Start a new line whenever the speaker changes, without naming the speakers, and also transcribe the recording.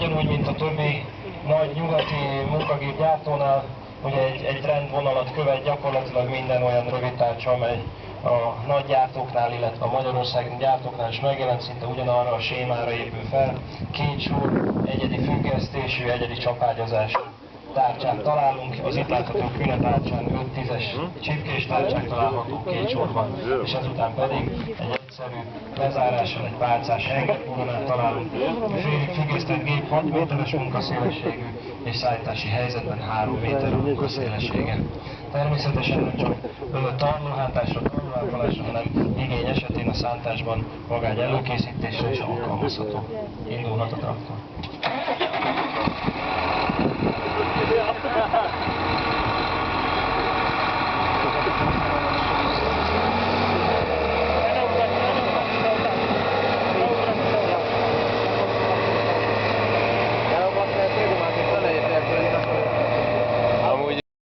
ugyanúgy, mint a többi nagy nyugati munkagépgyártónál, ugye egy trendvonalat követ gyakorlatilag minden olyan rövidtávcsa, amely a nagy gyártóknál, illetve a Magyarországi gyártóknál is megjelent, szinte ugyanarra a sémára épül fel. Két sor egyedi függesztésű, egyedi csapágyazású tárcsát találunk, az itt látható kületárcsán 5-10-es csipkés tárcsák találhatók két sorban, és ezután pedig egy egyszerű lezárással egy pálcás hengerkoronát találunk. A félig függesztett gép 6 méteres munkaszélességű, és szállítási helyzetben 3 méter a munkaszélessége. Természetesen nem csak tarlóhátásra, tarlóápolásra, hanem igény esetén a szántásban magány előkészítésre is alkalmazható. Indulhat a traktor.